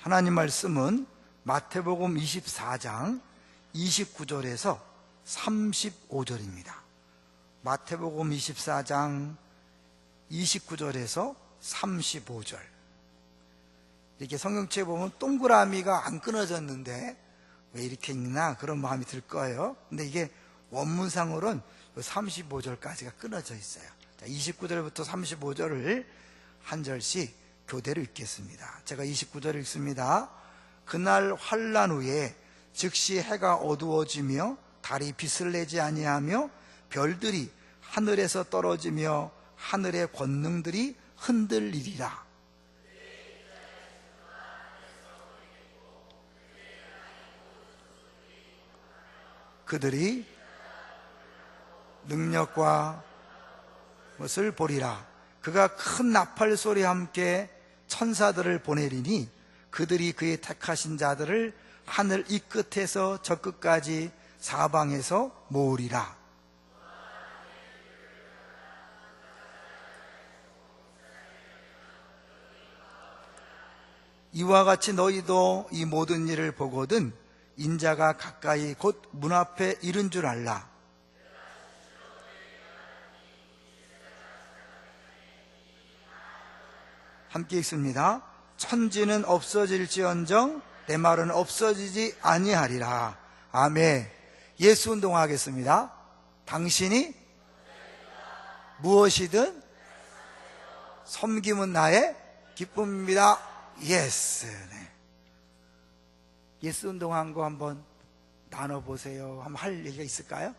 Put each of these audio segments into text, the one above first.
하나님 말씀은 마태복음 24장 29절에서 35절입니다. 마태복음 24장 29절에서 35절. 이렇게 성경책에 보면 동그라미가 안 끊어졌는데 왜 이렇게 읽나 그런 마음이 들 거예요. 근데 이게 원문상으로는 35절까지가 끊어져 있어요. 29절부터 35절을 한 절씩 교대로 읽겠습니다. 제가 29절 읽습니다. 그날 환난 후에 즉시 해가 어두워지며 달이 빛을 내지 아니하며 별들이 하늘에서 떨어지며 하늘의 권능들이 흔들리리라. 그들이 능력과 것을 보리라. 그가 큰 나팔 소리와 함께 천사들을 보내리니 그들이 그의 택하신 자들을 하늘 이 끝에서 저 끝까지 사방에서 모으리라. 이와 같이 너희도 이 모든 일을 보거든 인자가 가까이 곧 문 앞에 이른 줄 알라. 함께 읽습니다. 천지는 없어질지언정 내 말은 없어지지 아니하리라. 아멘. 예수 운동하겠습니다. 당신이 무엇이든 섬김은 나의 기쁨입니다. 예스. 네. 예스 운동한 거 한번 나눠보세요. 한번 할 얘기가 있을까요?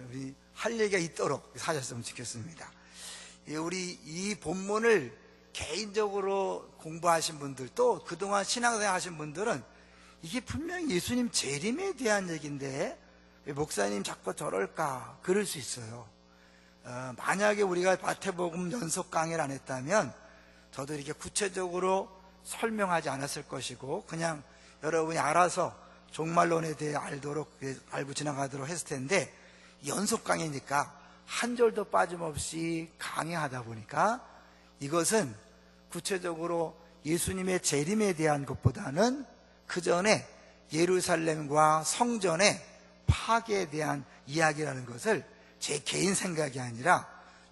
우리 할 얘기가 있도록 사셨으면 좋겠습니다. 우리 이 본문을 개인적으로 공부하신 분들 또 그동안 신앙생활 하신 분들은 이게 분명히 예수님 재림에 대한 얘기인데 왜 목사님 자꾸 저럴까 그럴 수 있어요. 만약에 우리가 마태복음 연속 강의를 안 했다면 저도 이렇게 구체적으로 설명하지 않았을 것이고 그냥 여러분이 알아서 종말론에 대해 알고 지나가도록 했을 텐데 연속 강의니까 한 절도 빠짐없이 강의하다 보니까 이것은 구체적으로 예수님의 재림에 대한 것보다는 그 전에 예루살렘과 성전의 파괴에 대한 이야기라는 것을 제 개인 생각이 아니라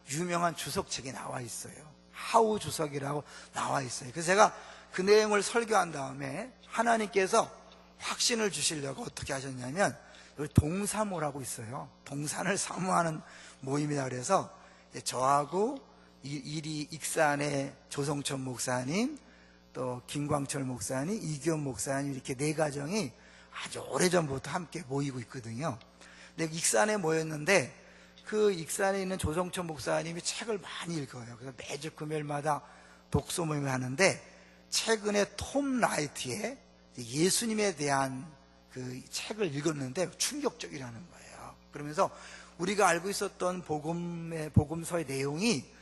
유명한 주석책에 나와 있어요. 하우 주석이라고 나와 있어요. 그래서 제가 그 내용을 설교한 다음에 하나님께서 확신을 주시려고 어떻게 하셨냐면 여기 동사모라고 있어요. 동산을 사모하는 모임이라 그래서 저하고 이리 익산의 조성천 목사님 또 김광철 목사님 이기현 목사님 이렇게 네 가정이 아주 오래전부터 함께 모이고 있거든요. 근데 익산에 모였는데 그 익산에 있는 조성천 목사님이 책을 많이 읽어요. 그래서 매주 금요일마다 독서 모임을 하는데 최근에 톰 라이트의 예수님에 대한 그 책을 읽었는데 충격적이라는 거예요. 그러면서 우리가 알고 있었던 복음서의 내용이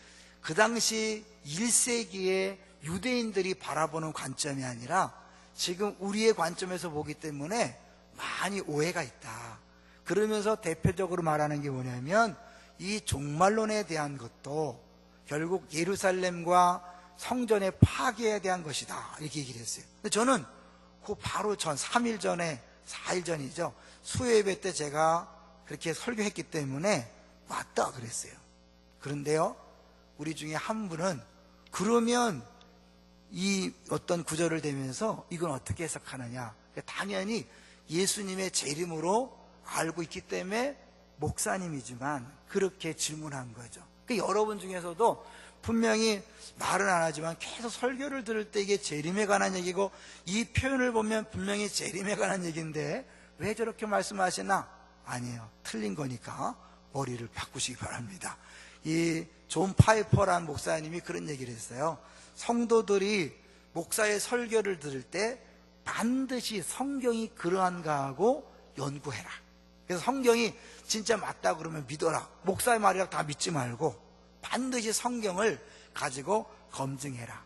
그 당시 1세기에 유대인들이 바라보는 관점이 아니라 지금 우리의 관점에서 보기 때문에 많이 오해가 있다. 그러면서 대표적으로 말하는 게 뭐냐면 이 종말론에 대한 것도 결국 예루살렘과 성전의 파괴에 대한 것이다 이렇게 얘기를 했어요. 근데 저는 그 바로 전 3일 전에 4일 전이죠. 수요예배 때 제가 그렇게 설교했기 때문에 맞다 그랬어요. 그런데요 우리 중에 한 분은 그러면 이 어떤 구절을 대면서 이건 어떻게 해석하느냐, 당연히 예수님의 재림으로 알고 있기 때문에 목사님이지만 그렇게 질문한 거죠. 그러니까 여러분 중에서도 분명히 말은 안 하지만 계속 설교를 들을 때 이게 재림에 관한 얘기고 이 표현을 보면 분명히 재림에 관한 얘기인데 왜 저렇게 말씀하시나? 아니에요. 틀린 거니까 머리를 바꾸시기 바랍니다. 이 존 파이퍼라는 목사님이 그런 얘기를 했어요. 성도들이 목사의 설교를 들을 때 반드시 성경이 그러한가 하고 연구해라. 그래서 성경이 진짜 맞다 그러면 믿어라. 목사의 말이라 다 믿지 말고 반드시 성경을 가지고 검증해라.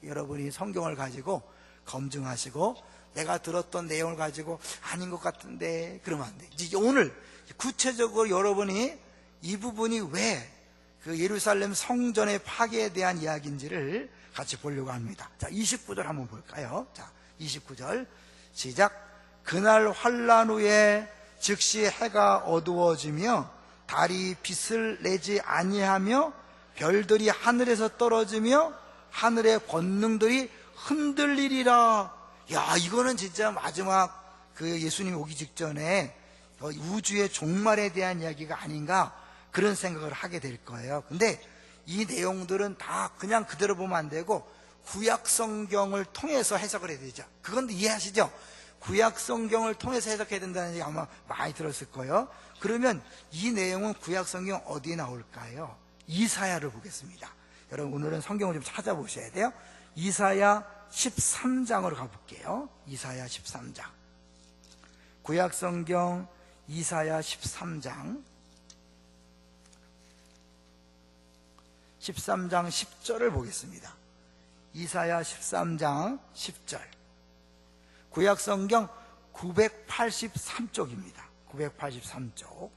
여러분이 성경을 가지고 검증하시고 내가 들었던 내용을 가지고 아닌 것 같은데 그러면 안 돼. 이제 오늘 구체적으로 여러분이 이 부분이 왜 그 예루살렘 성전의 파괴에 대한 이야기인지를 같이 보려고 합니다. 자, 29절 한번 볼까요? 자, 29절 시작. 그날 환란 후에 즉시 해가 어두워지며 달이 빛을 내지 아니하며 별들이 하늘에서 떨어지며 하늘의 권능들이 흔들리리라. 야, 이거는 진짜 마지막 그 예수님 오기 직전에 우주의 종말에 대한 이야기가 아닌가, 그런 생각을 하게 될 거예요. 근데 이 내용들은 다 그냥 그대로 보면 안 되고 구약 성경을 통해서 해석을 해야 되죠. 그건 이해하시죠? 구약 성경을 통해서 해석해야 된다는 얘기 아마 많이 들었을 거예요. 그러면 이 내용은 구약 성경 어디에 나올까요? 이사야를 보겠습니다. 여러분 오늘은 성경을 좀 찾아보셔야 돼요. 이사야 13장으로 가볼게요. 이사야 13장. 구약 성경 이사야 13장 10절을 보겠습니다. 이사야 13장 10절. 구약 성경 983쪽입니다. 983쪽.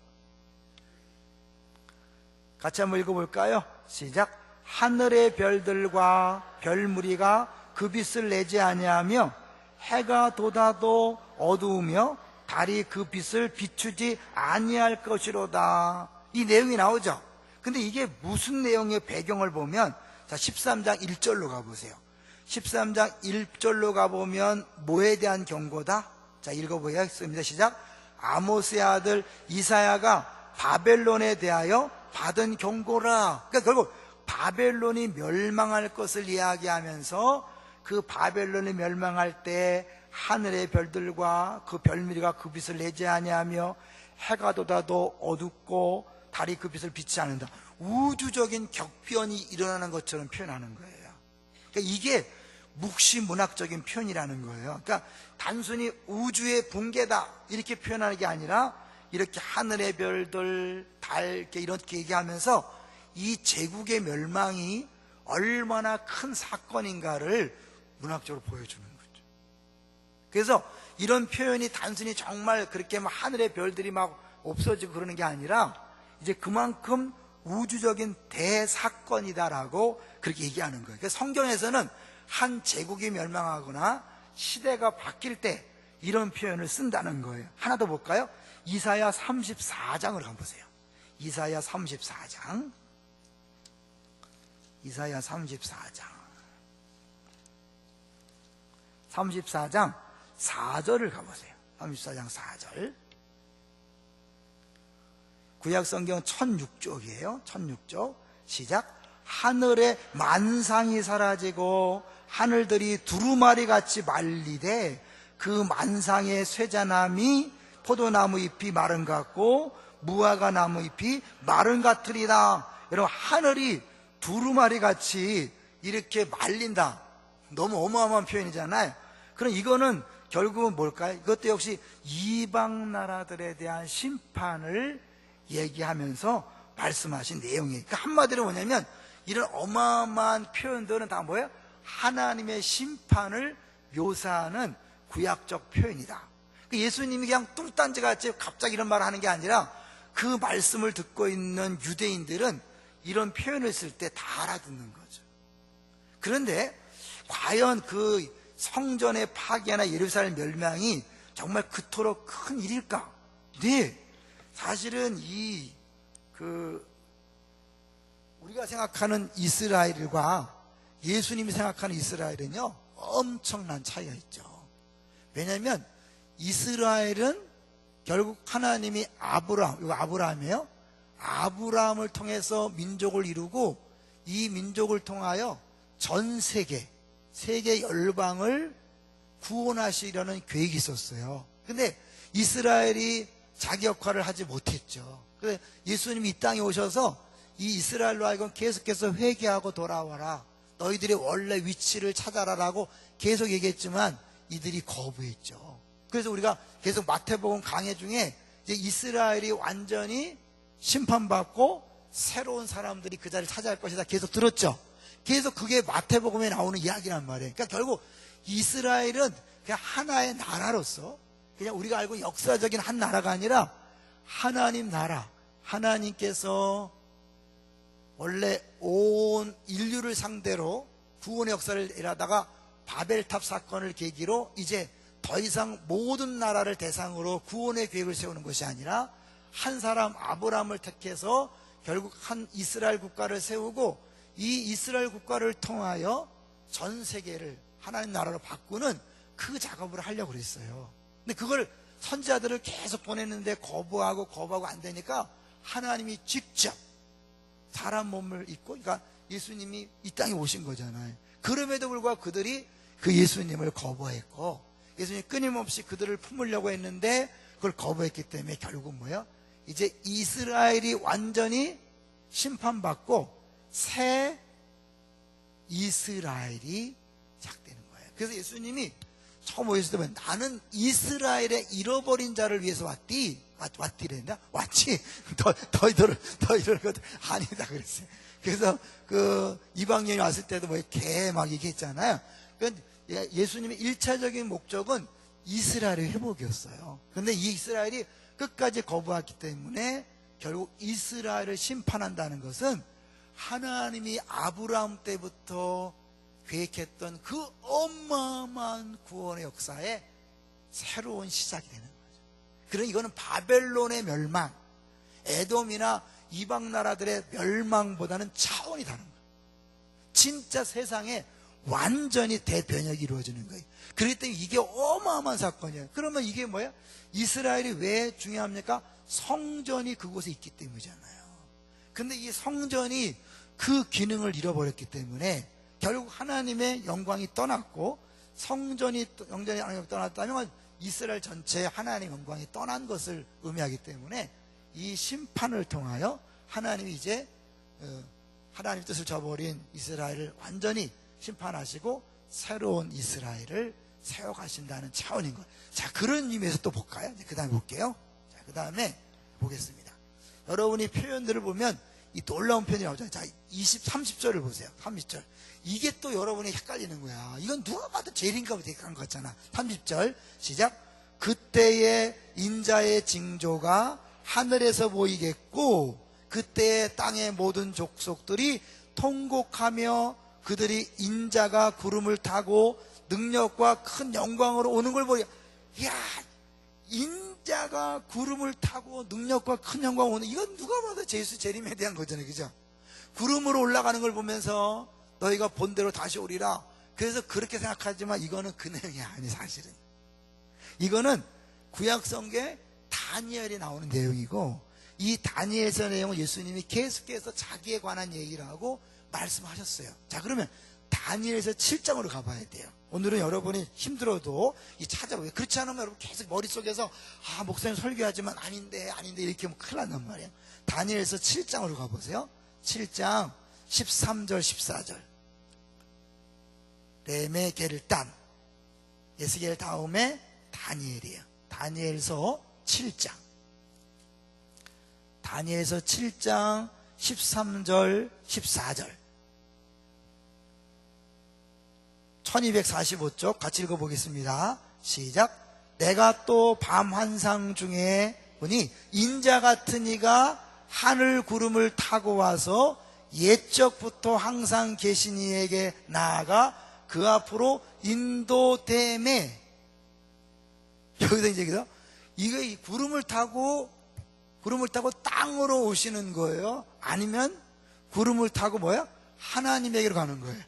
같이 한번 읽어볼까요? 시작. 하늘의 별들과 별무리가 그 빛을 내지 아니하며 해가 돋아도 어두우며 달이 그 빛을 비추지 아니할 것이로다. 이 내용이 나오죠. 근데 이게 무슨 내용의 배경을 보면, 자, 13장 1절로 가보세요. 13장 1절로 가보면 뭐에 대한 경고다? 자, 읽어보겠습니다. 시작. 아모스의 아들 이사야가 바벨론에 대하여 받은 경고라. 그러니까 결국 바벨론이 멸망할 것을 이야기하면서 그 바벨론이 멸망할 때 하늘의 별들과 그 별무리가 그 빛을 내지 아니하며 해가 돋아도 어둡고 달이 그 빛을 비치지 않는다. 우주적인 격변이 일어나는 것처럼 표현하는 거예요. 그러니까 이게 묵시문학적인 표현이라는 거예요. 그러니까 단순히 우주의 붕괴다 이렇게 표현하는 게 아니라 이렇게 하늘의 별들, 달 이렇게 얘기하면서 이 제국의 멸망이 얼마나 큰 사건인가를 문학적으로 보여주는 거죠. 그래서 이런 표현이 단순히 정말 그렇게 막 하늘의 별들이 막 없어지고 그러는 게 아니라 이제 그만큼 우주적인 대사건이다라고 그렇게 얘기하는 거예요. 그러니까 성경에서는 한 제국이 멸망하거나 시대가 바뀔 때 이런 표현을 쓴다는 거예요. 하나 더 볼까요? 이사야 34장을 가보세요. 이사야 34장. 이사야 34장 4절을 가보세요. 34장 4절. 구약성경 1006쪽이에요 1006쪽. 시작. 하늘의 만상이 사라지고 하늘들이 두루마리 같이 말리되 그 만상의 쇠자나무 포도나무 잎이 마른 것 같고 무화과 나무 잎이 마른 것 같으리라. 여러분, 하늘이 두루마리 같이 이렇게 말린다. 너무 어마어마한 표현이잖아요. 그럼 이거는 결국은 뭘까요? 이것도 역시 이방 나라들에 대한 심판을 얘기하면서 말씀하신 내용이에요. 그러니까 한마디로 뭐냐면 이런 어마어마한 표현들은 다 뭐예요? 하나님의 심판을 묘사하는 구약적 표현이다. 예수님이 그냥 뚱딴지같이 갑자기 이런 말을 하는 게 아니라 그 말씀을 듣고 있는 유대인들은 이런 표현을 쓸 때 다 알아듣는 거죠. 그런데 과연 그 성전의 파괴나 예루살렘 멸망이 정말 그토록 큰 일일까? 네, 사실은 우리가 생각하는 이스라엘과 예수님이 생각하는 이스라엘은요 엄청난 차이가 있죠. 왜냐하면 이스라엘은 결국 하나님이 이거 아브라함이에요. 아브라함을 통해서 민족을 이루고 이 민족을 통하여 전 세계 열방을 구원하시려는 계획이 있었어요. 근데 이스라엘이 자기 역할을 하지 못했죠. 그래서 예수님이 이 땅에 오셔서 이 이스라엘로 하여금 계속해서 회개하고 돌아와라, 너희들의 원래 위치를 찾아라라고 계속 얘기했지만 이들이 거부했죠. 그래서 우리가 계속 마태복음 강해 중에 이제 이스라엘이 완전히 심판받고 새로운 사람들이 그 자리를 차지할 것이다 계속 들었죠. 계속 그게 마태복음에 나오는 이야기란 말이에요. 그러니까 결국 이스라엘은 그냥 하나의 나라로서 그냥 우리가 알고 역사적인 한 나라가 아니라 하나님 나라, 하나님께서 원래 온 인류를 상대로 구원의 역사를 일하다가 바벨탑 사건을 계기로 이제 더 이상 모든 나라를 대상으로 구원의 계획을 세우는 것이 아니라 한 사람 아브라함을 택해서 결국 한 이스라엘 국가를 세우고 이 이스라엘 국가를 통하여 전 세계를 하나님 나라로 바꾸는 그 작업을 하려고 그랬어요. 근데 그걸 선지자들을 계속 보냈는데 거부하고 안 되니까 하나님이 직접 사람 몸을 입고, 그러니까 예수님이 이 땅에 오신 거잖아요. 그럼에도 불구하고 그들이 그 예수님을 거부했고, 예수님이 끊임없이 그들을 품으려고 했는데 그걸 거부했기 때문에 결국 뭐예요? 이제 이스라엘이 완전히 심판받고 새 이스라엘이 시작되는 거예요. 그래서 예수님이 처음 오셨을 때 보면 나는 이스라엘의 잃어버린 자를 위해서 왔디랬나? 왔지? 더 이럴 것 아니다 그랬어요. 그래서 그 이방인이 왔을 때도 뭐 개 막 얘기했잖아요. 그러니까 예수님의 1차적인 목적은 이스라엘의 회복이었어요. 그런데 이 이스라엘이 끝까지 거부했기 때문에 결국 이스라엘을 심판한다는 것은 하나님이 아브라함 때부터 계획했던 그 어마어마한 구원의 역사에 새로운 시작이 되는 거죠. 그러니 이거는 바벨론의 멸망, 에돔이나 이방 나라들의 멸망보다는 차원이 다른 거예요. 진짜 세상에 완전히 대변혁이 이루어지는 거예요. 그렇기 때문에 이게 어마어마한 사건이에요. 그러면 이게 뭐야? 이스라엘이 왜 중요합니까? 성전이 그곳에 있기 때문이잖아요. 근데 이 성전이 그 기능을 잃어버렸기 때문에 결국 하나님의 영광이 떠났고, 성전이 영광이 떠났다면 이스라엘 전체의 하나님의 영광이 떠난 것을 의미하기 때문에 이 심판을 통하여 하나님이 이제 하나님 뜻을 저버린 이스라엘을 완전히 심판하시고 새로운 이스라엘을 세워가신다는 차원인 거예요. 자, 그런 의미에서 또 볼까요? 그 다음에 볼게요. 자, 그 다음에 보겠습니다. 여러분이 표현들을 보면 이 놀라운 표현이 나오잖아요. 자, 30절을 보세요. 30절. 이게 또 여러분이 헷갈리는 거야. 이건 누가 봐도 제일인가 보다 한 것 같잖아. 30절 시작. 그때의 인자의 징조가 하늘에서 보이겠고 그때의 땅의 모든 족속들이 통곡하며 그들이 인자가 구름을 타고 능력과 큰 영광으로 오는 걸 보여. 이야, 인자가 구름을 타고 능력과 큰 영광 오는, 이건 누가 봐도 예수 재림에 대한 거잖아요. 그죠? 구름으로 올라가는 걸 보면서 너희가 본대로 다시 오리라. 그래서 그렇게 생각하지만 이거는 그 내용이 아니, 사실은. 이거는 구약성경에 다니엘이 나오는 내용이고, 이 다니엘서 내용은 예수님이 계속해서 자기에 관한 얘기를 하고 말씀하셨어요. 자, 그러면 다니엘서 7장으로 가봐야 돼요. 오늘은 여러분이 힘들어도 이 찾아보세요. 그렇지 않으면 여러분 계속 머릿속에서 목사님 설교하지만 아닌데 이렇게 하면 큰일 난단 말이에요. 다니엘서 7장으로 가보세요. 7장 13절 14절. 렘의 개를 딴 예스겔 다음에 다니엘이에요. 다니엘서 7장 13절 14절 1245쪽 같이 읽어보겠습니다. 시작. 내가 또 밤 환상 중에 보니 인자 같은 이가 하늘 구름을 타고 와서 옛적부터 항상 계신 이에게 나아가 그 앞으로 인도됨에, 여기서 이제 이거 이 구름을 타고 땅으로 오시는 거예요? 아니면 구름을 타고 뭐야? 하나님에게로 가는 거예요.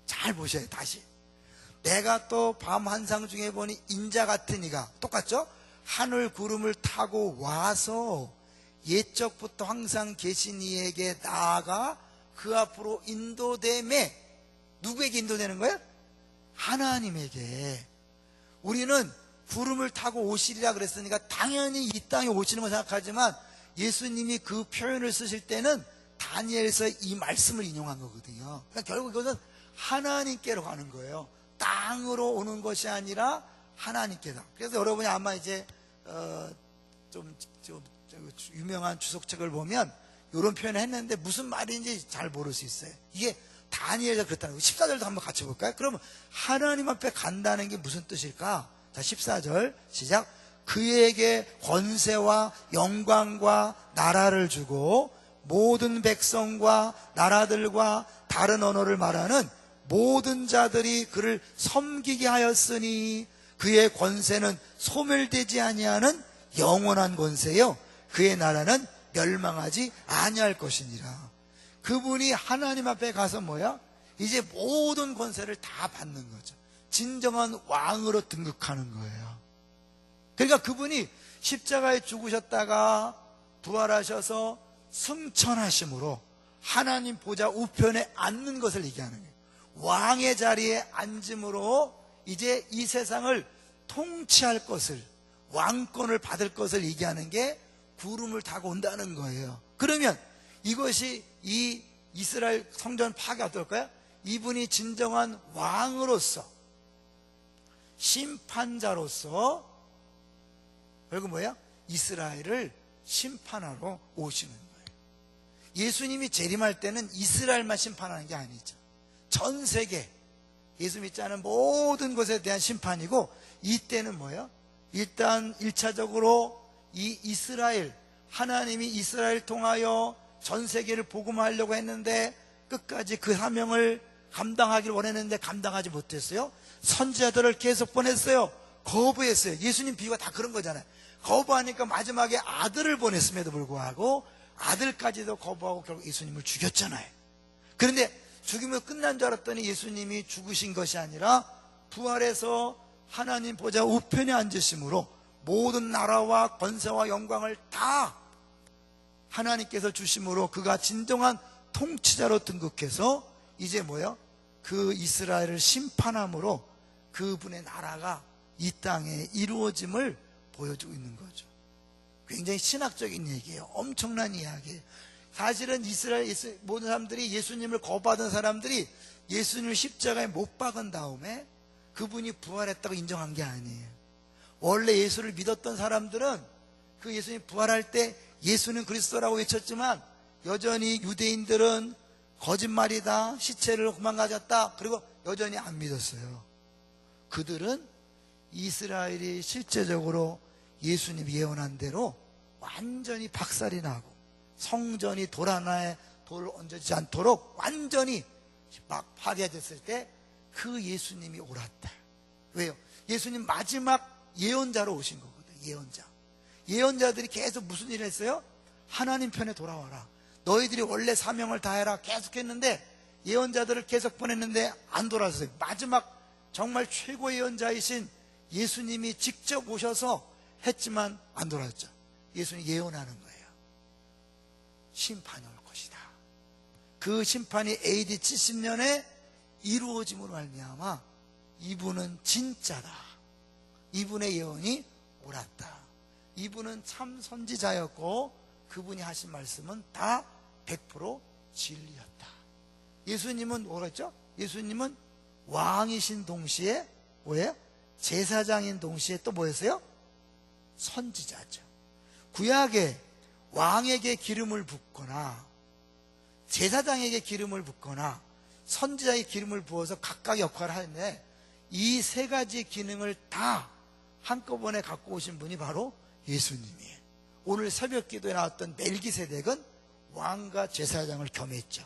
잘 보셔요. 다시. 내가 또 밤 환상 중에 보니 인자 같은 이가, 똑같죠? 하늘 구름을 타고 와서 옛적부터 항상 계신 이에게 나아가 그 앞으로 인도됨에, 누구에게 인도되는 거예요? 하나님에게. 우리는 구름을 타고 오시리라 그랬으니까 당연히 이 땅에 오시는 걸 생각하지만 예수님이 그 표현을 쓰실 때는 다니엘서 이 말씀을 인용한 거거든요. 그러니까 결국 이것은 하나님께로 가는 거예요. 땅으로 오는 것이 아니라 하나님께다. 그래서 여러분이 아마 이제 좀 유명한 주석책을 보면 이런 표현을 했는데 무슨 말인지 잘 모를 수 있어요. 이게 다니엘에서 그렇다는 거예요. 14절도 한번 같이 볼까요? 그러면 하나님 앞에 간다는 게 무슨 뜻일까? 자, 14절 시작. 그에게 권세와 영광과 나라를 주고 모든 백성과 나라들과 다른 언어를 말하는 모든 자들이 그를 섬기게 하였으니 그의 권세는 소멸되지 아니하는 영원한 권세요 그의 나라는 멸망하지 아니할 것이니라. 그분이 하나님 앞에 가서 뭐야? 이제 모든 권세를 다 받는 거죠. 진정한 왕으로 등극하는 거예요. 그러니까 그분이 십자가에 죽으셨다가 부활하셔서 승천하심으로 하나님 보좌 우편에 앉는 것을 얘기하는 거예요. 왕의 자리에 앉음으로 이제 이 세상을 통치할 것을, 왕권을 받을 것을 얘기하는 게 구름을 타고 온다는 거예요. 그러면 이것이 이 이스라엘 성전 파괴 어떨까요? 이분이 진정한 왕으로서, 심판자로서 결국 뭐야? 이스라엘을 심판하러 오시는 거예요. 예수님이 재림할 때는 이스라엘만 심판하는 게 아니죠. 전 세계 예수 믿지 않은 모든 것에 대한 심판이고, 이때는 뭐예요? 일단 1차적으로 이 이스라엘, 하나님이 이스라엘 통하여 전 세계를 복음하려고 했는데 끝까지 그 사명을 감당하기를 원했는데 감당하지 못했어요. 선지자들을 계속 보냈어요. 거부했어요. 예수님 비유가 다 그런 거잖아요. 거부하니까 마지막에 아들을 보냈음에도 불구하고 아들까지도 거부하고 결국 예수님을 죽였잖아요. 그런데 죽임으로 끝난 줄 알았더니 예수님이 죽으신 것이 아니라 부활해서 하나님 보좌 우편에 앉으심으로 모든 나라와 권세와 영광을 다 하나님께서 주심으로 그가 진정한 통치자로 등극해서 이제 뭐요? 그 이스라엘을 심판함으로 그분의 나라가 이 땅에 이루어짐을 보여주고 있는 거죠. 굉장히 신학적인 얘기예요. 엄청난 이야기예요. 사실은 이스라엘 모든 사람들이, 예수님을 거부하던 사람들이 예수님을 십자가에 못 박은 다음에 그분이 부활했다고 인정한 게 아니에요. 원래 예수를 믿었던 사람들은 그 예수님 부활할 때 예수는 그리스도라고 외쳤지만 여전히 유대인들은 거짓말이다, 시체를 도망가졌다, 그리고 여전히 안 믿었어요. 그들은 이스라엘이 실제적으로 예수님 예언한 대로 완전히 박살이 나고 성전이 돌 하나에 돌을 얹어지지 않도록 완전히 막 파괴됐을 때 그 예수님이 옳았다. 왜요? 예수님 마지막 예언자로 오신 거거든요. 예언자들이 계속 무슨 일을 했어요? 하나님 편에 돌아와라, 너희들이 원래 사명을 다해라 계속 했는데, 예언자들을 계속 보냈는데 안 돌아왔어요. 마지막 정말 최고의 예언자이신 예수님이 직접 오셔서 했지만 안 돌아왔죠. 예수님 예언하는 거예요. 심판이 올 것이다. 그 심판이 AD 70년에 이루어짐으로 말미암아 이분은 진짜다, 이분의 예언이 옳았다, 이분은 참 선지자였고 그분이 하신 말씀은 다 100% 진리였다. 예수님은 뭐랬죠? 예수님은 왕이신 동시에 뭐예요? 제사장인 동시에 또 뭐였어요? 선지자죠. 구약에 왕에게 기름을 붓거나 제사장에게 기름을 붓거나 선지자에게 기름을 부어서 각각 역할을 하는데, 이 세 가지 기능을 다 한꺼번에 갖고 오신 분이 바로 예수님이에요. 오늘 새벽 기도에 나왔던 멜기세덱은 왕과 제사장을 겸했죠.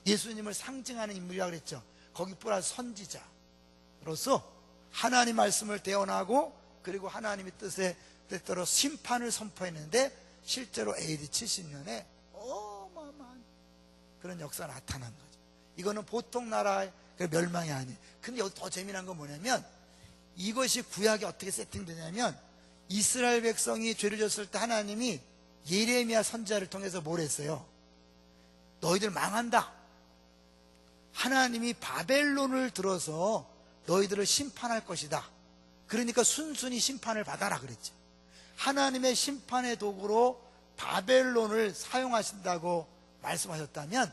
예수님을 상징하는 인물이라고 그랬죠. 거기 플러스 선지자로서 하나님 말씀을 대언하고, 그리고 하나님의 뜻에 뜻대로 심판을 선포했는데 실제로 AD 70년에 어마어마한 그런 역사가 나타난 거죠. 이거는 보통 나라의 멸망이 아니에요. 근데 여기 더 재미난 건 뭐냐면, 이것이 구약에 어떻게 세팅되냐면, 이스라엘 백성이 죄를 졌을 때 하나님이 예레미야 선지자를 통해서 뭘 했어요? 너희들 망한다, 하나님이 바벨론을 들어서 너희들을 심판할 것이다, 그러니까 순순히 심판을 받아라 그랬죠. 하나님의 심판의 도구로 바벨론을 사용하신다고 말씀하셨다면,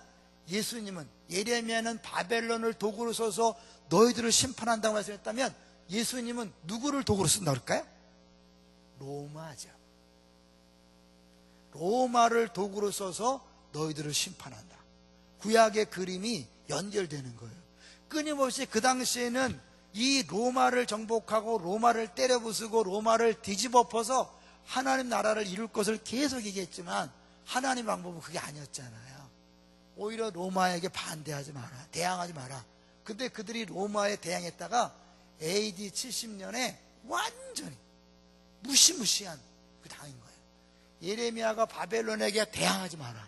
예수님은, 예레미야는 바벨론을 도구로 써서 너희들을 심판한다고 말씀했다면, 예수님은 누구를 도구로 쓴다고 그럴까요? 로마죠. 로마를 도구로 써서 너희들을 심판한다. 구약의 그림이 연결되는 거예요. 끊임없이 그 당시에는 이 로마를 정복하고 로마를 때려부수고 로마를 뒤집어 엎어서 하나님 나라를 이룰 것을 계속 얘기했지만, 하나님 방법은 그게 아니었잖아요. 오히려 로마에게 반대하지 마라, 대항하지 마라. 근데 그들이 로마에 대항했다가 AD 70년에 완전히 무시무시한 그 당인 거예요. 예레미야가 바벨론에게 대항하지 마라.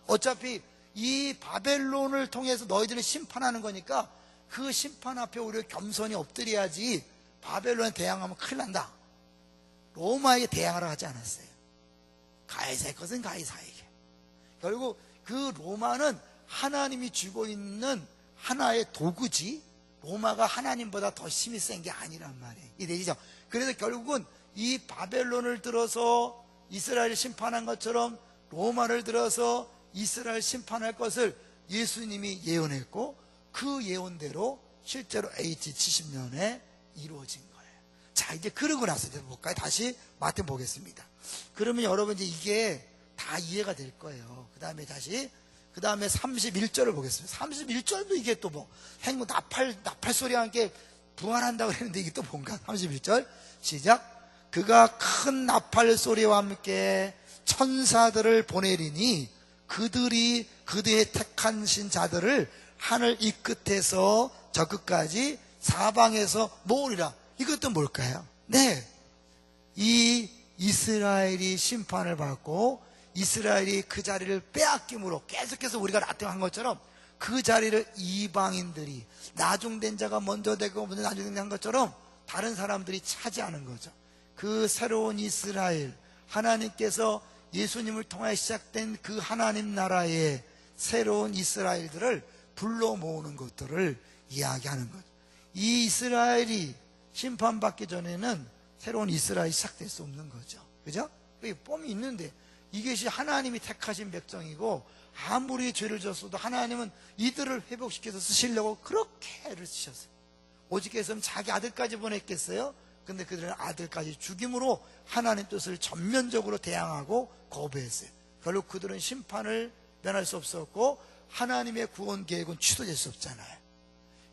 어차피 이 바벨론을 통해서 너희들을 심판하는 거니까 그 심판 앞에 오히려 겸손히 엎드려야지, 바벨론에 대항하면 큰일 난다. 로마에게 대항하라 하지 않았어요. 가이사의 것은 가이사에게. 결국 그 로마는 하나님이 주고 있는 하나의 도구지, 로마가 하나님보다 더 힘이 센 게 아니란 말이에요. 이해되죠? 그래서 결국은 이 바벨론을 들어서 이스라엘을 심판한 것처럼 로마를 들어서 이스라엘 심판할 것을 예수님이 예언했고, 그 예언대로 실제로 AD 70년에 이루어진 거예요. 자, 이제 그러고 나서 이제 볼까요? 다시 마태 보겠습니다. 그러면 여러분 이제 이게 다 이해가 될 거예요. 그 다음에 31절을 보겠습니다. 31절도 이게 또 뭐 행군 나팔 소리와 함께 부활한다고 그랬는데 이게 또 뭔가. 31절 시작. 그가 큰 나팔 소리와 함께 천사들을 보내리니 그들이 그들의 택한 신 자들을 하늘 이 끝에서 저 끝까지 사방에서 모으리라. 이것도 뭘까요? 네, 이 이스라엘이 심판을 받고 이스라엘이 그 자리를 빼앗김으로 계속해서 우리가 나타난 것처럼 그 자리를 이방인들이, 나중된 자가 먼저 되고 먼저 나중된 것처럼 다른 사람들이 차지하는 거죠. 그 새로운 이스라엘, 하나님께서 예수님을 통해 시작된 그 하나님 나라의 새로운 이스라엘들을 불러 모으는 것들을 이야기하는 거죠. 이 이스라엘이 심판받기 전에는 새로운 이스라엘이 시작될 수 없는 거죠. 그죠? 뻔히 있는데 이것이 하나님이 택하신 백성이고, 아무리 죄를 졌어도 하나님은 이들을 회복시켜서 쓰시려고 그렇게 애를 쓰셨어요. 오직했으면 자기 아들까지 보냈겠어요? 근데 그들은 아들까지 죽임으로 하나님 뜻을 전면적으로 대항하고 거부했어요. 결국 그들은 심판을 면할 수 없었고 하나님의 구원 계획은 취소될 수 없잖아요.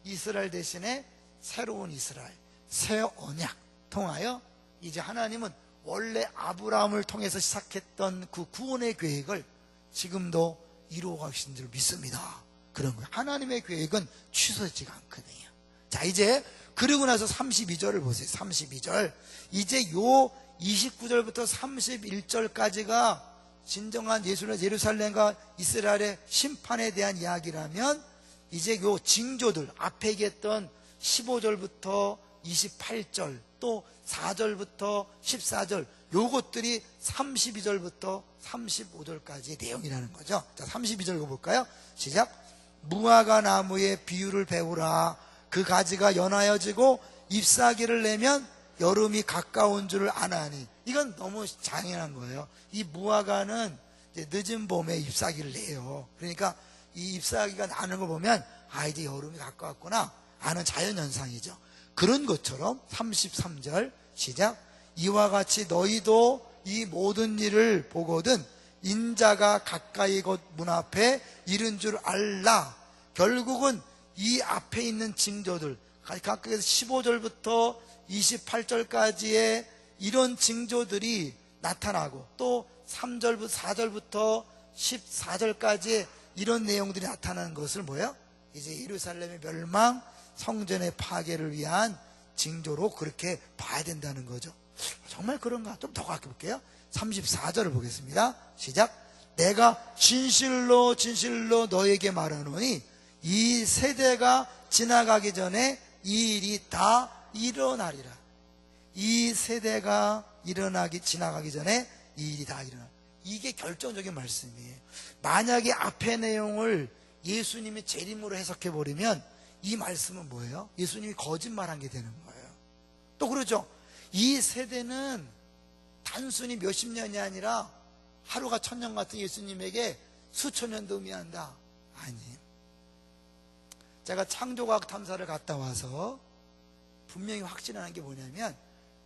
이스라엘 대신에 새로운 이스라엘, 새 언약 통하여 이제 하나님은 원래 아브라함을 통해서 시작했던 그 구원의 계획을 지금도 이루어 가신 줄 믿습니다. 그런 거예요. 하나님의 계획은 취소되지가 않거든요. 자, 이제 그러고 나서 32절을 보세요. 32절. 이제 요 29절부터 31절까지가 진정한 예루살렘과 이스라엘의 심판에 대한 이야기라면, 이제 요 징조들, 앞에 얘기했던 15절부터 28절, 또 4절부터 14절, 요것들이 32절부터 35절까지의 내용이라는 거죠. 자, 32절 읽어볼까요? 시작. 무화과 나무의 비유를 배우라. 그 가지가 연하여지고 잎사귀를 내면 여름이 가까운 줄을 아나니. 이건 너무 당연한 거예요. 이 무화과는 이제 늦은 봄에 잎사귀를 내요. 그러니까 이 잎사귀가 나는 걸 보면 이제 여름이 가까웠구나 아는 자연현상이죠. 그런 것처럼 33절 시작. 이와 같이 너희도 이 모든 일을 보거든 인자가 가까이 곧 문 앞에 이른 줄 알라. 결국은 이 앞에 있는 징조들, 각각에서 15절부터 28절까지의 이런 징조들이 나타나고, 또 3절부터 4절부터 14절까지의 이런 내용들이 나타나는 것을 뭐예요? 이제 예루살렘의 멸망, 성전의 파괴를 위한 징조로 그렇게 봐야 된다는 거죠. 정말 그런가? 좀 더 가까이 볼게요. 34절을 보겠습니다. 시작. 내가 진실로 진실로 너에게 말하노니 이 세대가 지나가기 전에 이 일이 다 일어나리라. 이 세대가 지나가기 전에 이 일이 다 일어나. 이게 결정적인 말씀이에요. 만약에 앞의 내용을 예수님이 재림으로 해석해버리면 이 말씀은 뭐예요? 예수님이 거짓말한 게 되는 거예요. 또 그러죠. 이 세대는 단순히 몇십 년이 아니라 하루가 천년 같은 예수님에게 수천 년도 의미한다. 아니에요. 제가 창조과학 탐사를 갔다 와서 분명히 확신하는 게 뭐냐면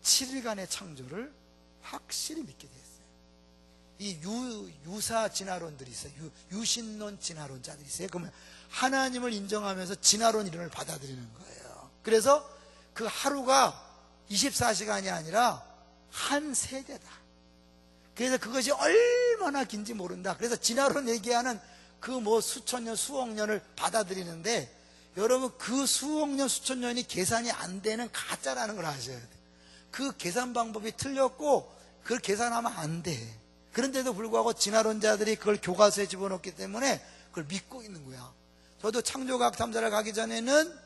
7일간의 창조를 확실히 믿게 됐어요. 이 유사 진화론들이 있어요. 유신론 진화론자들이 있어요. 그러면 하나님을 인정하면서 진화론 이론을 받아들이는 거예요. 그래서 그 하루가 24시간이 아니라 한 세대다. 그래서 그것이 얼마나 긴지 모른다. 그래서 진화론 얘기하는 그 뭐 수천 년, 수억 년을 받아들이는데, 여러분 그 수억 년, 수천 년이 계산이 안 되는 가짜라는 걸 아셔야 돼. 그 계산 방법이 틀렸고 그걸 계산하면 안 돼. 그런데도 불구하고 진화론자들이 그걸 교과서에 집어넣기 때문에 그걸 믿고 있는 거야. 저도 창조과학 탐사를 가기 전에는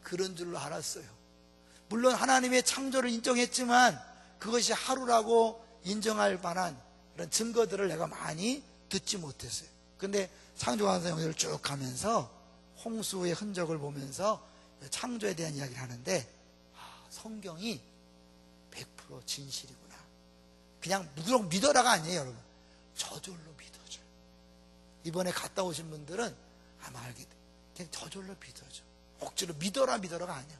그런 줄로 알았어요. 물론 하나님의 창조를 인정했지만 그것이 하루라고 인정할 만한 그런 증거들을 내가 많이 듣지 못했어요. 근데 창조과학 영역을 쭉 가면서 홍수의 흔적을 보면서 창조에 대한 이야기를 하는데, 성경이 100% 진실이구나. 그냥 무조건 믿어라가 아니에요, 여러분. 저절로 믿어줘요. 이번에 갔다 오신 분들은 아마 알게 돼. 그냥 저절로 믿어줘. 억지로 믿어라가 아니야.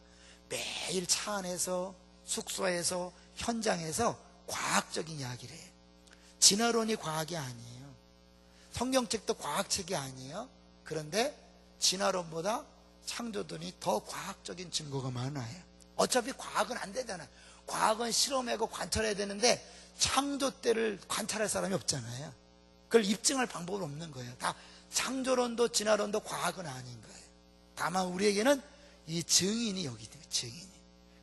매일 차 안에서, 숙소에서, 현장에서 과학적인 이야기를 해. 진화론이 과학이 아니에요. 성경책도 과학책이 아니에요. 그런데 진화론보다 창조론이 더 과학적인 증거가 많아요. 어차피 과학은 안 되잖아요. 과학은 실험하고 관찰해야 되는데 창조 때를 관찰할 사람이 없잖아요. 그걸 입증할 방법은 없는 거예요. 다 창조론도 진화론도 과학은 아닌 거예요. 다만 우리에게는 이 증인이 여기 있는 거예요. 증인이.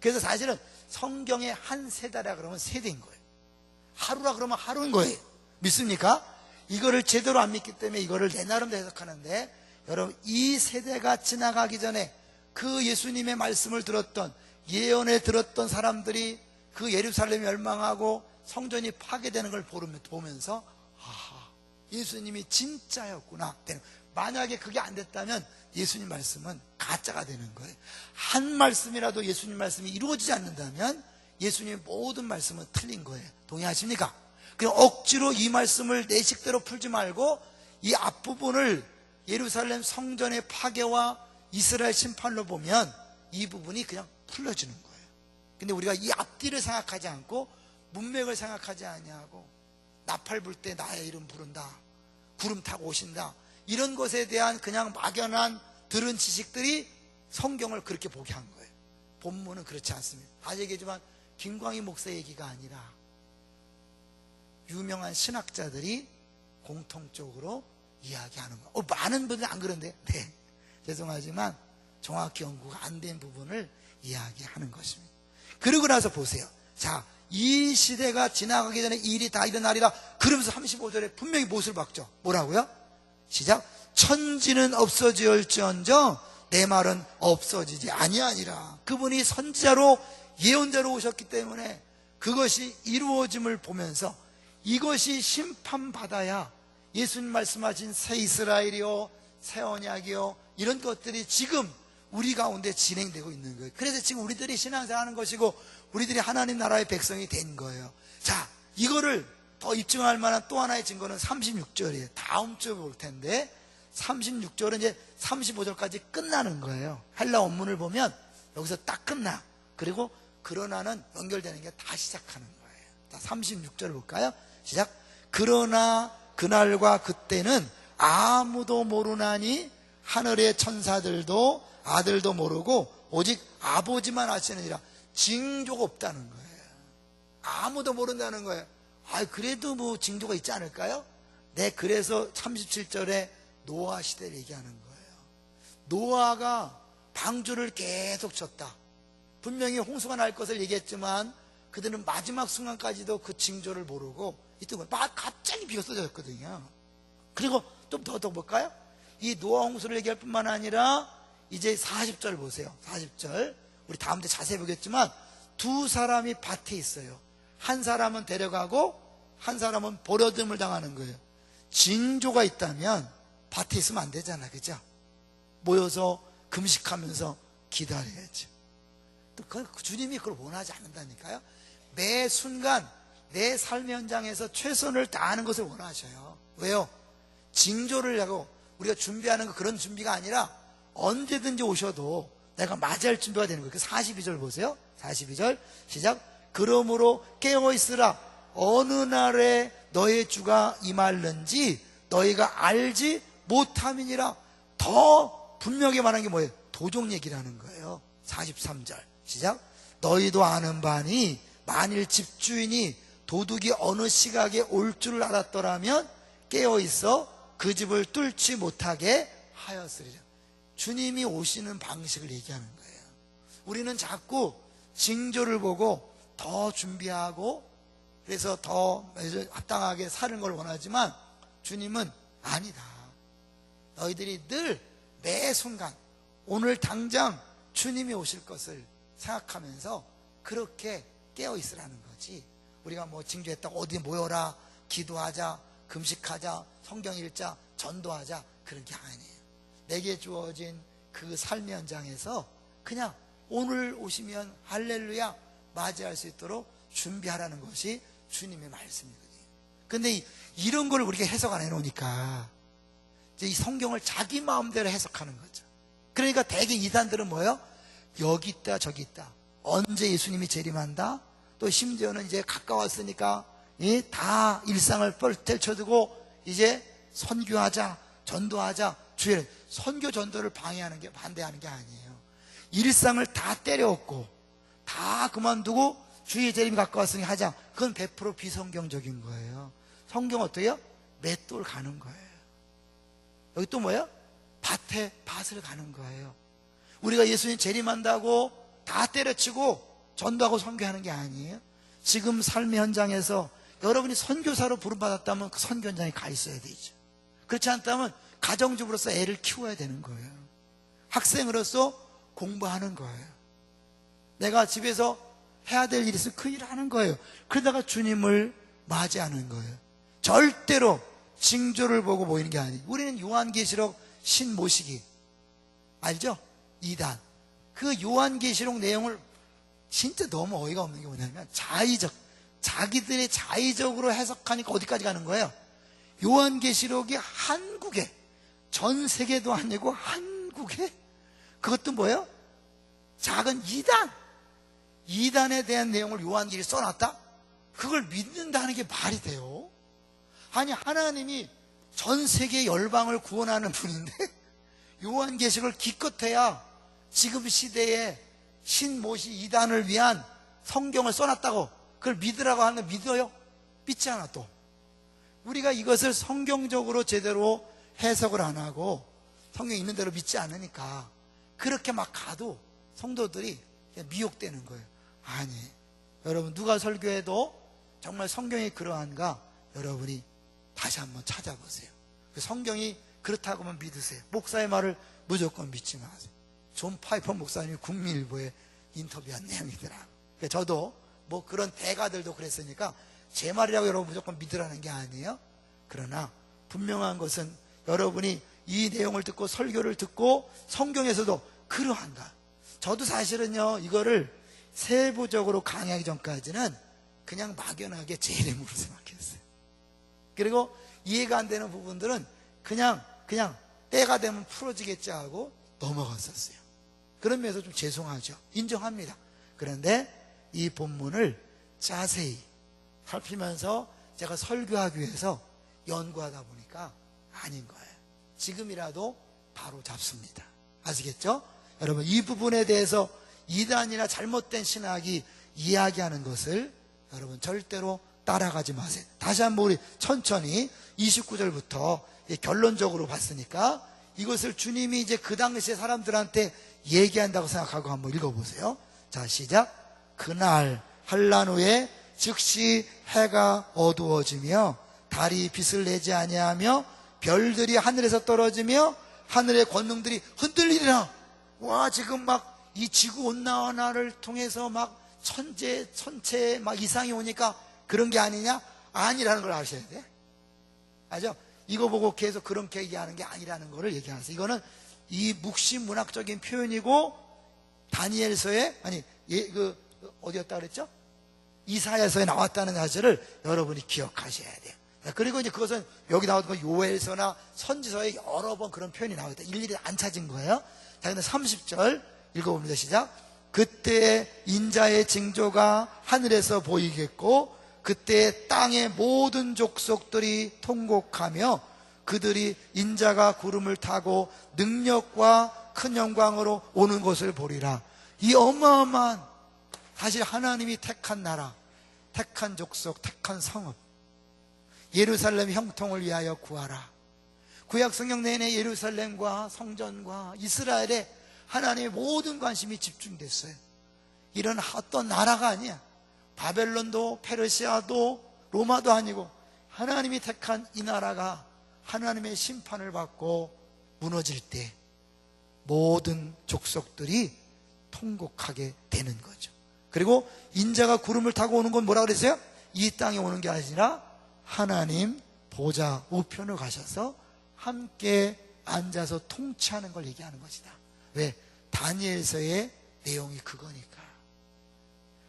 그래서 사실은 성경의 한 세대라 그러면 세대인 거예요. 하루라 그러면 하루인 거예요. 믿습니까? 이거를 제대로 안 믿기 때문에 이거를 내 나름대로 해석하는데, 여러분 이 세대가 지나가기 전에 그 예수님의 말씀을 들었던, 예언에 들었던 사람들이 그 예루살렘이 멸망하고 성전이 파괴되는 걸 보면서 예수님이 진짜였구나. 만약에 그게 안 됐다면 예수님 말씀은 가짜가 되는 거예요. 한 말씀이라도 예수님 말씀이 이루어지지 않는다면 예수님의 모든 말씀은 틀린 거예요. 동의하십니까? 그냥 억지로 이 말씀을 내 식대로 풀지 말고 이 앞부분을 예루살렘 성전의 파괴와 이스라엘 심판로 보면 이 부분이 그냥 풀려지는 거예요. 근데 우리가 이 앞뒤를 생각하지 않고 문맥을 생각하지 아니하고 나팔 불 때 나의 이름 부른다, 구름 타고 오신다, 이런 것에 대한 그냥 막연한 들은 지식들이 성경을 그렇게 보게 한 거예요. 본문은 그렇지 않습니다. 다시 얘기하지만 김광희 목사 얘기가 아니라 유명한 신학자들이 공통적으로 이야기하는 거예요. 많은 분들은 안 그런데, 네, 죄송하지만 정확히 연구가 안 된 부분을 이야기하는 것입니다. 그러고 나서 보세요. 자, 이 시대가 지나가기 전에 이 일이 다 일어나리라 그러면서 35절에 분명히 못을 박죠. 뭐라고요? 시작. 천지는 없어질지언정 내 말은 없어지지 아니하니라. 그분이 선지자로 예언자로 오셨기 때문에 그것이 이루어짐을 보면서 이것이 심판받아야 예수님 말씀하신 새 이스라엘이요, 새 언약이요, 이런 것들이 지금 우리 가운데 진행되고 있는 거예요. 그래서 지금 우리들이 신앙생활 하는 것이고 우리들이 하나님 나라의 백성이 된 거예요. 자, 이거를 더 입증할 만한 또 하나의 증거는 36절이에요. 다음 주에 볼 텐데 36절은 이제 35절까지 끝나는 거예요. 헬라 원문을 보면 여기서 딱 끝나. 그리고 그러나는 연결되는 게 다 시작하는 거예요. 자, 36절 볼까요? 시작. 그러나 그날과 그때는 아무도 모르나니 하늘의 천사들도 아들도 모르고 오직 아버지만 아시느니라. 징조가 없다는 거예요. 아무도 모른다는 거예요. 그래도 뭐 징조가 있지 않을까요? 네, 그래서 37절에 노아 시대를 얘기하는 거예요. 노아가 방주를 계속 쳤다. 분명히 홍수가 날 것을 얘기했지만 그들은 마지막 순간까지도 그 징조를 모르고 이때 갑자기 비가 쏟아졌거든요. 그리고 좀 더 볼까요? 이 노아 홍수를 얘기할 뿐만 아니라 이제 40절 보세요. 40절 우리 다음 때 자세히 보겠지만 두 사람이 밭에 있어요. 한 사람은 데려가고 한 사람은 버려둠을 당하는 거예요. 징조가 있다면 밭에 있으면 안 되잖아, 그죠? 모여서 금식하면서 기다려야죠. 또 주님이 그걸 원하지 않는다니까요. 매 순간 내 삶의 현장에서 최선을 다하는 것을 원하셔요. 왜요? 징조를 하고 우리가 준비하는 거 그런 준비가 아니라 언제든지 오셔도 내가 맞이할 준비가 되는 거예요. 42절 보세요. 42절 시작. 그러므로 깨어있으라. 어느 날에 너의 주가 임할는지 너희가 알지 못함이니라. 더 분명히 말한 게 뭐예요? 도종 얘기를 하는 거예요. 43절 시작. 너희도 아는 바니 만일 집주인이 도둑이 어느 시각에 올 줄을 알았더라면 깨어있어 그 집을 뚫지 못하게 하였으리라. 주님이 오시는 방식을 얘기하는 거예요. 우리는 자꾸 징조를 보고 더 준비하고 그래서 더 합당하게 사는 걸 원하지만 주님은 아니다. 너희들이 늘 매 순간 오늘 당장 주님이 오실 것을 생각하면서 그렇게 깨어있으라는 거지. 우리가 뭐 징조했다고 어디 모여라, 기도하자, 금식하자, 성경 읽자, 전도하자, 그런 게 아니에요. 내게 주어진 그 삶의 현장에서 그냥 오늘 오시면 할렐루야 맞이할 수 있도록 준비하라는 것이 주님의 말씀이거든요. 근데 이런 걸 우리가 해석 안 해놓으니까 이제 이 성경을 자기 마음대로 해석하는 거죠. 그러니까 대개 이단들은 뭐예요? 여기 있다 저기 있다, 언제 예수님이 재림한다, 또 심지어는 이제 가까웠으니까 다 일상을 펼쳐두고 이제 선교하자, 전도하자, 주의 선교 전도를 방해하는 게, 반대하는 게 아니에요. 일상을 다 때려엎고 다 그만두고 주의 재림이 가까웠으니 하자. 그건 100% 비성경적인 거예요. 성경 어때요? 맷돌 가는 거예요. 여기 또 뭐예요? 밭에 밭을 가는 거예요. 우리가 예수님 재림한다고 다 때려치고 전도하고 선교하는 게 아니에요. 지금 삶의 현장에서 여러분이 선교사로 부름받았다면 그 선교 현장에 가 있어야 되죠. 그렇지 않다면 가정주부로서 애를 키워야 되는 거예요. 학생으로서 공부하는 거예요. 내가 집에서 해야 될 일이 있으면 그 일을 하는 거예요. 그러다가 주님을 맞이하는 거예요. 절대로 징조를 보고 모이는 게 아니에요. 우리는 요한계시록 신모시기 알죠? 2단. 그 요한계시록 내용을 진짜 너무 어이가 없는 게 뭐냐면 자기들의 자의적으로 해석하니까 어디까지 가는 거예요? 요한계시록이 한국에, 전 세계도 아니고 한국에, 그것도 뭐예요? 작은 2단에 대한 내용을 요한계시록에 써놨다? 그걸 믿는다는 게 말이 돼요? 아니, 하나님이 전 세계 열방을 구원하는 분인데 요한계시록을 기껏해야 지금 시대에 신모시 2단을 위한 성경을 써놨다고 그걸 믿으라고 하는 거 믿어요? 믿지 않아. 또 우리가 이것을 성경적으로 제대로 해석을 안 하고 성경 있는 대로 믿지 않으니까 그렇게 막 가도 성도들이 미혹되는 거예요. 아니, 여러분 누가 설교해도 정말 성경이 그러한가 여러분이 다시 한번 찾아보세요. 성경이 그렇다고만 믿으세요. 목사의 말을 무조건 믿지 마세요. 존 파이퍼 목사님이 국민일보에 인터뷰한 내용이더라고요. 저도 뭐 그런 대가들도 그랬으니까 제 말이라고 여러분 무조건 믿으라는 게 아니에요. 그러나 분명한 것은 여러분이 이 내용을 듣고 설교를 듣고 성경에서도 그러한가. 저도 사실은요 이거를 세부적으로 강의하기 전까지는 그냥 막연하게 제 이름으로 생각했어요. 그리고 이해가 안 되는 부분들은 그냥 때가 되면 풀어지겠지 하고 넘어갔었어요. 그런 면에서 좀 죄송하죠. 인정합니다. 그런데 이 본문을 자세히 살피면서 제가 설교하기 위해서 연구하다 보니까 아닌 거예요. 지금이라도 바로 잡습니다. 아시겠죠? 여러분 이 부분에 대해서 이단이나 잘못된 신학이 이야기하는 것을 여러분 절대로 따라가지 마세요. 다시 한번 우리 천천히 29절부터 결론적으로 봤으니까 이것을 주님이 이제 그 당시에 사람들한테 얘기한다고 생각하고 한번 읽어보세요. 자, 시작. 그날 한란 후에 즉시 해가 어두워지며 달이 빛을 내지 아니하며 별들이 하늘에서 떨어지며 하늘의 권능들이 흔들리리라. 와, 지금 막 이 지구 온난화를 통해서 막 천체 막 이상이 오니까 그런 게 아니냐? 아니라는 걸 아셔야 돼. 알죠? 이거 보고 계속 그렇게 얘기하는 게 아니라는 거를 얘기하세요. 이거는 이 묵시 문학적인 표현이고 다니엘서에 어디였다 그랬죠? 이사야서에 나왔다는 사실을 여러분이 기억하셔야 돼요. 그리고 이제 그것은 여기 나오던 요엘서나 선지서에 여러 번 그런 표현이 나오겠다. 일일이 안 찾은 거예요. 자, 근데 30절 읽어봅니다. 시작. 그때 인자의 징조가 하늘에서 보이겠고 그때 땅의 모든 족속들이 통곡하며 그들이 인자가 구름을 타고 능력과 큰 영광으로 오는 것을 보리라. 이 어마어마한 사실 하나님이 택한 나라, 택한 족속, 택한 성읍, 예루살렘 형통을 위하여 구하라. 구약 성경 내내 예루살렘과 성전과 이스라엘에 하나님의 모든 관심이 집중됐어요. 이런 어떤 나라가 아니야. 바벨론도 페르시아도 로마도 아니고 하나님이 택한 이 나라가 하나님의 심판을 받고 무너질 때 모든 족속들이 통곡하게 되는 거죠. 그리고 인자가 구름을 타고 오는 건 뭐라 그랬어요? 이 땅에 오는 게 아니라 하나님 보좌 우편으로 가셔서 함께 앉아서 통치하는 걸 얘기하는 것이다. 왜? 다니엘서의 내용이 그거니까.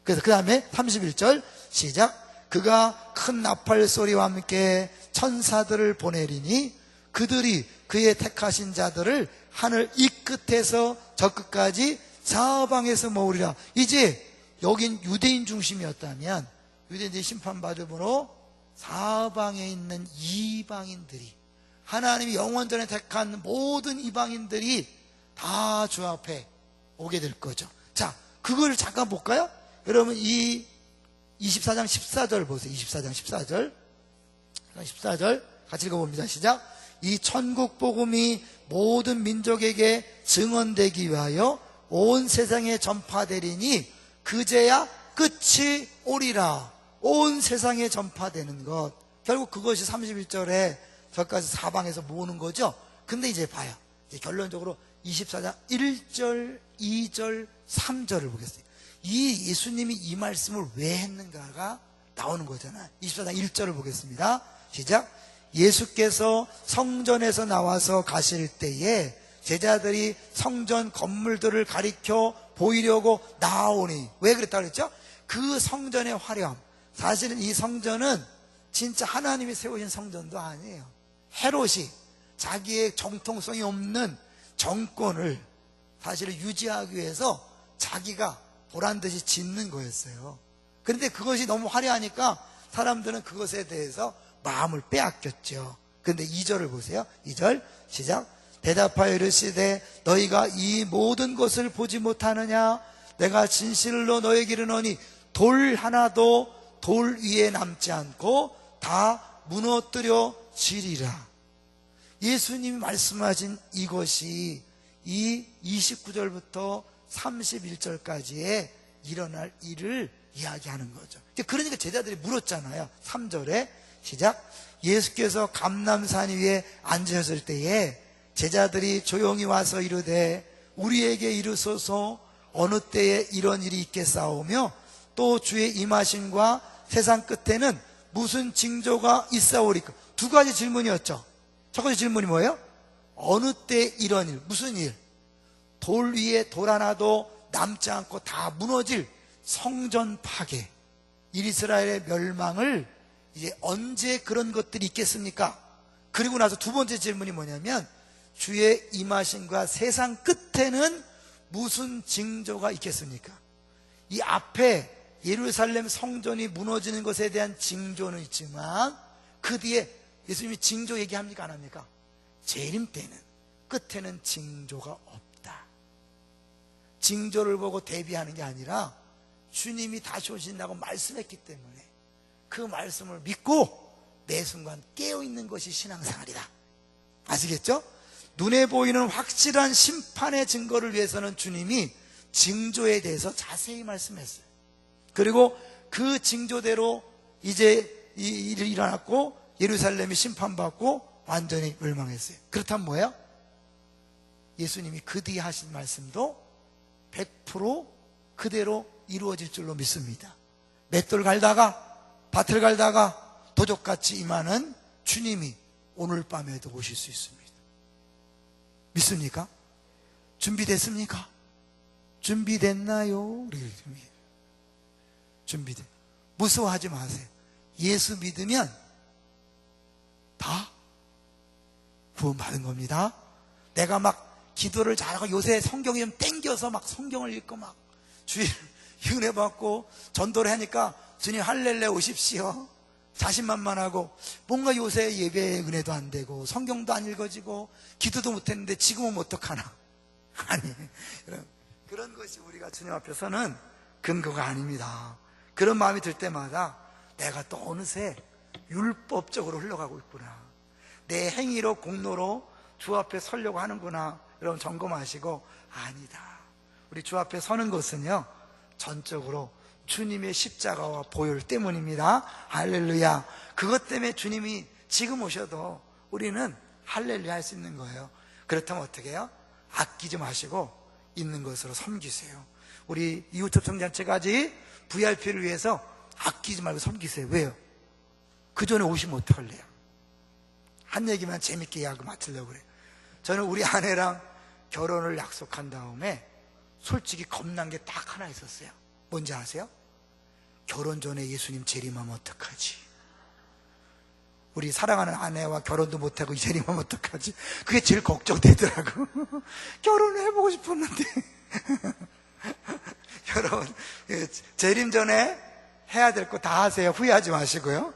그래서 그 다음에 31절 시작. 그가 큰 나팔 소리와 함께 천사들을 보내리니 그들이 그의 택하신 자들을 하늘 이 끝에서 저 끝까지 사방에서 모으리라. 이제 여긴 유대인 중심이었다면 유대인들이 심판받음으로 사방에 있는 이방인들이, 하나님이 영원전에 택한 모든 이방인들이 다 주 앞에 오게 될 거죠. 자, 그걸 잠깐 볼까요? 여러분 이 24장 14절 보세요. 24장 14절 같이 읽어봅니다. 시작. 이 천국 복음이 모든 민족에게 증언되기 위하여 온 세상에 전파되리니 그제야 끝이 오리라. 온 세상에 전파되는 것, 결국 그것이 31절에 저까지 사방에서 모으는 거죠. 근데 이제 봐요. 이제 결론적으로 24장 1절, 2절, 3절을 보겠어요. 이 예수님이 이 말씀을 왜 했는가가 나오는 거잖아요. 24장 1절을 보겠습니다. 시작. 예수께서 성전에서 나와서 가실 때에 제자들이 성전 건물들을 가리켜 보이려고 나오니, 왜 그랬다고 그랬죠? 그 성전의 화려함, 사실은 이 성전은 진짜 하나님이 세우신 성전도 아니에요. 헤롯이 자기의 정통성이 없는 정권을 사실은 유지하기 위해서 자기가 보란듯이 짓는 거였어요. 그런데 그것이 너무 화려하니까 사람들은 그것에 대해서 마음을 빼앗겼죠. 그런데 2절을 보세요. 2절 시작. 대답하여 이르시되 너희가 이 모든 것을 보지 못하느냐? 내가 진실로 너희에게 이르노니 돌 하나도 돌 위에 남지 않고 다 무너뜨려지리라. 예수님이 말씀하신 이것이 이 29절부터 31절까지의 일어날 일을 이야기하는 거죠. 그러니까 제자들이 물었잖아요. 3절에 시작. 예수께서 감람산 위에 앉으셨을 때에 제자들이 조용히 와서 이르되 우리에게 이르소서 어느 때에 이런 일이 있겠사오며 또 주의 임하심과 세상 끝에는 무슨 징조가 있사오리까? 두 가지 질문이었죠. 첫 번째 질문이 뭐예요? 어느 때 이런 일, 무슨 일? 돌 위에 돌 하나도 남지 않고 다 무너질 성전 파괴, 이스라엘의 멸망을 이제 언제 그런 것들이 있겠습니까? 그리고 나서 두 번째 질문이 뭐냐면 주의 임하심과 세상 끝에는 무슨 징조가 있겠습니까? 이 앞에 예루살렘 성전이 무너지는 것에 대한 징조는 있지만 그 뒤에 예수님이 징조 얘기합니까 안 합니까? 재림 때는 끝에는 징조가 없다. 징조를 보고 대비하는 게 아니라 주님이 다시 오신다고 말씀했기 때문에 그 말씀을 믿고 매 순간 깨어있는 것이 신앙생활이다. 아시겠죠? 눈에 보이는 확실한 심판의 증거를 위해서는 주님이 징조에 대해서 자세히 말씀했어요. 그리고 그 징조대로 이제 이 일이 일어났고 예루살렘이 심판받고 완전히 멸망했어요. 그렇다면 뭐예요? 예수님이 그 뒤에 하신 말씀도 100% 그대로 이루어질 줄로 믿습니다. 맷돌 갈다가 밭을 갈다가 도적같이 임하는 주님이 오늘 밤에도 오실 수 있습니다. 믿습니까? 준비됐습니까? 준비됐나요? 준비돼. 무서워하지 마세요. 예수 믿으면 다 구원받은 겁니다. 내가 막 기도를 잘하고 요새 성경이 좀 땡겨서 막 성경을 읽고 막 주일 은혜 받고 전도를 하니까 주님 할렐루야 오십시오. 자신만만하고 뭔가 요새 예배의 은혜도 안 되고 성경도 안 읽어지고 기도도 못했는데 지금은 어떡하나. 아니, 그런 것이 우리가 주님 앞에서는 근거가 아닙니다. 그런 마음이 들 때마다 내가 또 어느새 율법적으로 흘러가고 있구나, 내 행위로 공로로 주 앞에 서려고 하는구나, 여러분 점검하시고, 아니다, 우리 주 앞에 서는 것은요 전적으로 주님의 십자가와 보혈 때문입니다. 할렐루야. 그것 때문에 주님이 지금 오셔도 우리는 할렐루야 할 수 있는 거예요. 그렇다면 어떻게 해요? 아끼지 마시고 있는 것으로 섬기세요. 우리 이웃초청잔치까지 VIP를 위해서 아끼지 말고 섬기세요. 왜요? 그 전에 오시면 어떡할래요? 한 얘기만 재밌게 이야기 마치려고 그래요. 저는 우리 아내랑 결혼을 약속한 다음에 솔직히 겁난 게 딱 하나 있었어요. 뭔지 아세요? 결혼 전에 예수님 재림하면 어떡하지? 우리 사랑하는 아내와 결혼도 못하고 재림하면 어떡하지? 그게 제일 걱정되더라고. 결혼을 해보고 싶었는데. 여러분, 재림 전에 해야 될 거 다 하세요. 후회하지 마시고요.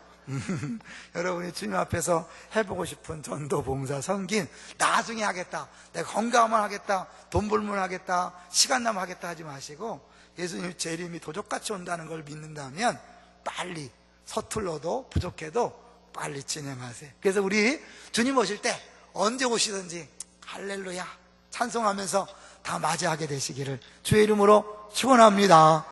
여러분이 주님 앞에서 해보고 싶은 전도, 봉사, 섬김 나중에 하겠다, 내가 건강하면 하겠다, 돈 벌면 하겠다, 시간 나면 하겠다 하지 마시고, 예수님 재림이 도적같이 온다는 걸 믿는다면 빨리, 서툴러도 부족해도 빨리 진행하세요. 그래서 우리 주님 오실 때 언제 오시든지 할렐루야 찬송하면서 다 맞이하게 되시기를 주의 이름으로 축원합니다.